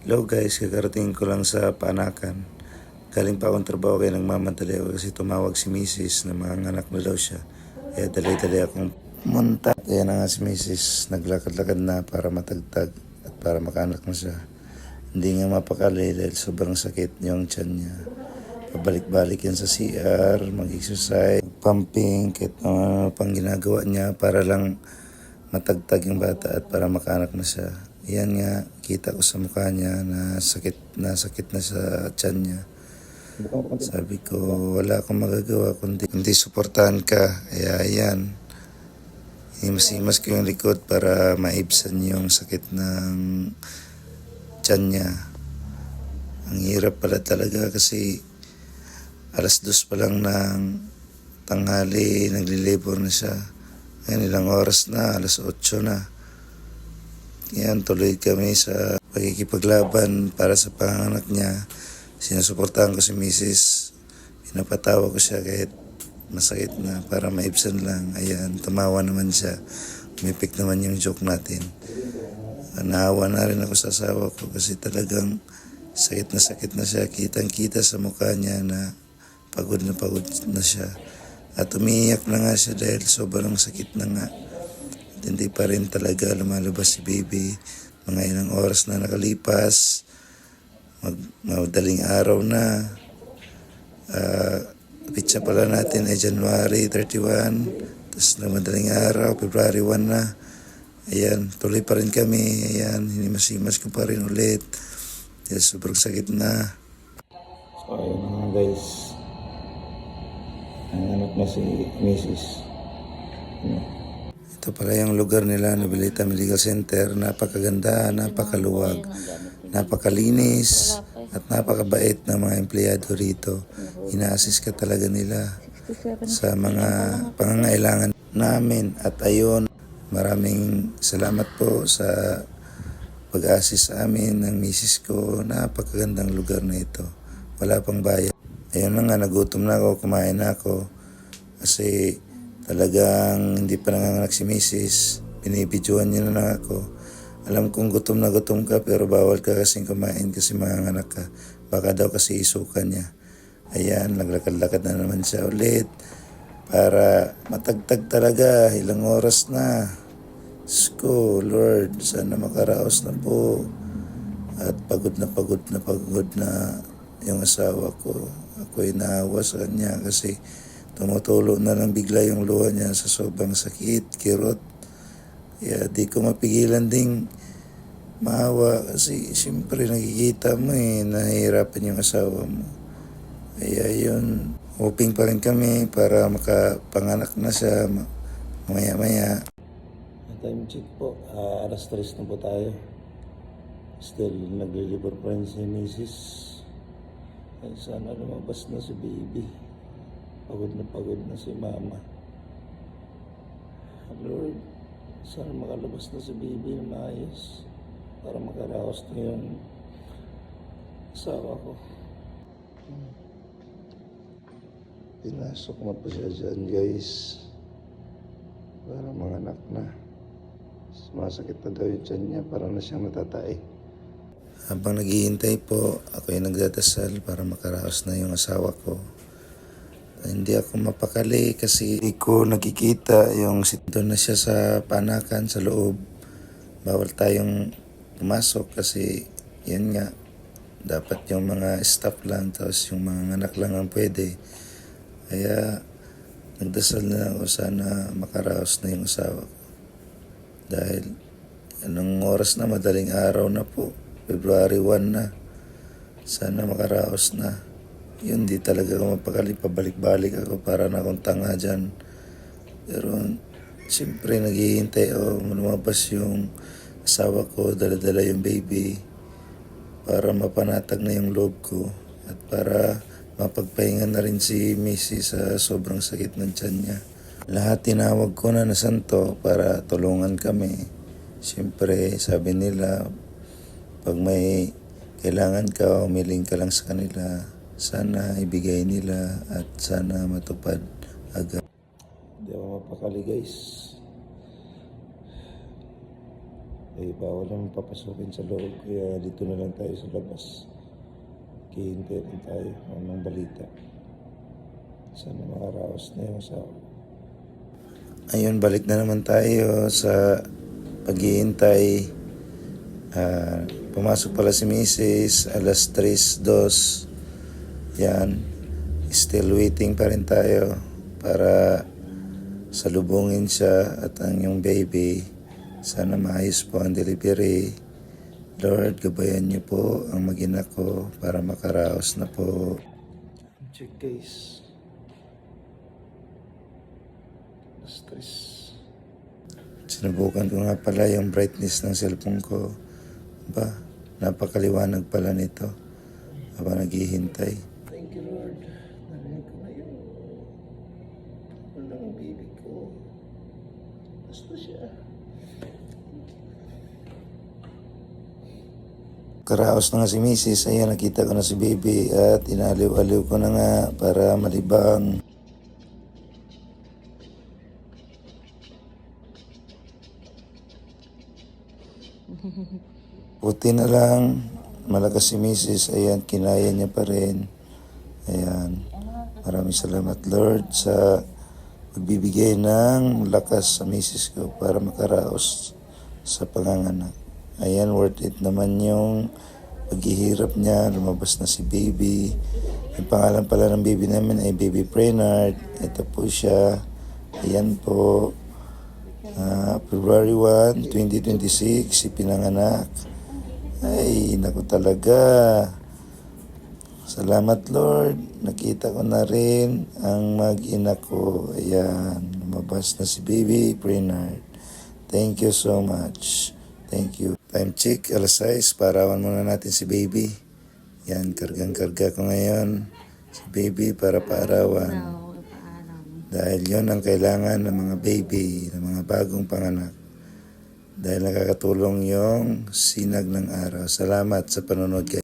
Hello guys, kakarating ko lang sa Panakan. Galing pa akong trabaho kaya nagmamadali ako kasi tumawag si Mrs. na mga anak na daw siya. Kaya dali-dali akong pumunta. Kaya na nga si Mrs. naglakad-lakad na para matagtag at para makaanak na siya. Hindi nga mapakali dahil sobrang sakit yung tiyan niya. Pabalik-balik yan sa CR, mag-exercise, pumping, kahit ano pang ginagawa niya para lang matagtag yung bata at para makaanak na siya. Yan nga, kita ko sa mukha niya na sakit na sa tiyan niya. Sabi ko, wala akong magagawa kundi suportahan ka. Kaya yan, himas-himas ko yung likod para maibsan yung sakit ng tiyan niya. Ang hirap pala talaga kasi 2:00 pa lang ng tanghali, naglilibor na siya. Ngayon ilang oras na, 8:00 na. Yan, tuloy kami sa pagkikipaglaban para sa panganak niya. Sinusuportahan ko si Mrs. Pinapatawa ko siya kahit masakit na para maibsan lang. Ayan, tumawa naman siya. Umipik naman yung joke natin. Naawa na rin ako sa asawa ko kasi talagang sakit na siya. Kitang-kita sa mukha niya na pagod na siya. At umiiyak na nga siya dahil sobrang sakit na nga. Hindi pa rin talaga lumalabas si baby. Mga ilang oras na nakalipas, madaling araw na. Pitsa pala natin ay January 31, tapos na madaling araw, February 1 na. Ayan, tuloy pa rin kami. Ayan, hinimas-himas ko pa rin ulit. Dahil sobrang sakit na. So ayun guys, ang anak na si Mrs. Ito pala yung lugar nila, Noveleta Medical Center. Napakaganda, napakaluwag, napakalinis, at napakabait ng mga empleyado rito. Ina-assist ka talaga nila sa mga pangangailangan namin. At ayun, maraming salamat po sa pag-assist sa amin ng misis ko. Napakagandang lugar na ito. Wala pang bayad. Ayun na nga, nagutom na ako, kumain na ako. Kasi talagang hindi pa nanganganak si Mrs. Binibidyohan niya na lang ako. Alam kong gutom na gutom ka pero bawal ka kasing kumain kasi manganganak ka. Baka daw kasi isukan niya. Ayan, naglakad-lakad na naman siya ulit para matagtag talaga. Ilang oras na. Diyos ko, Lord, sana makaraos na po. At pagod na yung asawa ko. Ako'y naawa sa kanya kasi tumutulo na lang bigla yung luha niya sa sobrang sakit, kirot. Kaya di ko mapigilan ding maawa kasi siyempre nakikita mo nahihirapan yung asawa mo. Kaya yun, hoping pa rin kami para makapanganak na siya maya-maya. Time check po, 3:00 na po tayo. Still naglilibor pa rin si Mrs. Ay sana lumabas na si baby. Pagod na si mama. Lord, sana makalabas na si baby na maayos para makaraos na yung asawa ko. Pinasok na po siya dyan guys para manganak na. Sumasakit na daw yung tiyan niya, para na siyang natatay. Habang naghihintay po, ako ay nagdadasal para makaraos na yung asawa ko. Hindi ako mapakali kasi hindi ko nakikita yung doon na siya sa Panakan sa loob. Bawal tayong pumasok kasi yan nga, dapat yung mga staff lang tapos yung mga anak lang ang pwede. Kaya nagdasal na ako sana makaraos na yung asawa ko. Dahil anong oras na, madaling araw na po, February 1 na. Sana makaraos na. Yun, di talaga ako mapakali, pabalik-balik ako para na akong tanga dyan. Pero siyempre naghihintay ako lumabas yung asawa ko, dala-dala yung baby para mapanatag na yung loob ko at para mapagpahinga na rin si Missy sa sobrang sakit ng tiyan niya. Lahat tinawag ko na santo para tulungan kami. Siyempre sabi nila, pag may kailangan ka, umiling ka lang sa kanila. Sana ibigay nila at sana matupad agad. Hindi ako mapakali guys. Eh, bawal naman papasukin sa loob. Kaya dito na lang tayo sa labas. Hihintay lang tayo ng balita. Sana makaraos na yung asawa. Ayun, balik na naman tayo sa paghihintay. Pumasok pala si Mrs. alas 3:02. Yan. Still waiting pa rin tayo para salubungin siya at ang yung baby. Sana maayos po ang delivery. Lord, gabayan niyo po ang mag-ina ko para makaraos na po. Check guys. Stress. Sinubukan ko nga pala yung brightness ng cellphone ko. Ba, napakaliwanag pala nito habang naghihintay. Thank you Lord. Narinig ko na yun. Walang baby ko. Basta siya. Karaos na nga si Mrs. Ayan, nakita ko na si baby at inaliw-aliw ko na nga para malibang. Puti na lang, malakas si Mrs. Ayan, kinaya niya pa rin. Ayan, maraming salamat Lord sa pagbibigay ng lakas sa Mrs. ko para makaraos sa panganganak. Ayan, worth it naman yung paghihirap niya. Lumabas na si baby. Ang pangalan pala ng baby namin ay Baby Preynard. Ito po siya. Ayan po. February 1, 2026, ipinanganak. Ay, naku talaga. Salamat Lord. Nakita ko na rin ang mag-ina ko. Ayan, lumabas na si Baby Preynard. Thank you so much. Thank you. Time check, alas 6. Parawan muna natin si baby. Yan, kargang-karga ko ngayon si baby para paarawan. Dahil yon ang kailangan ng mga baby, ng mga bagong panganak. Dahil nakakatulong yung sinag ng araw. Salamat sa panonood guys.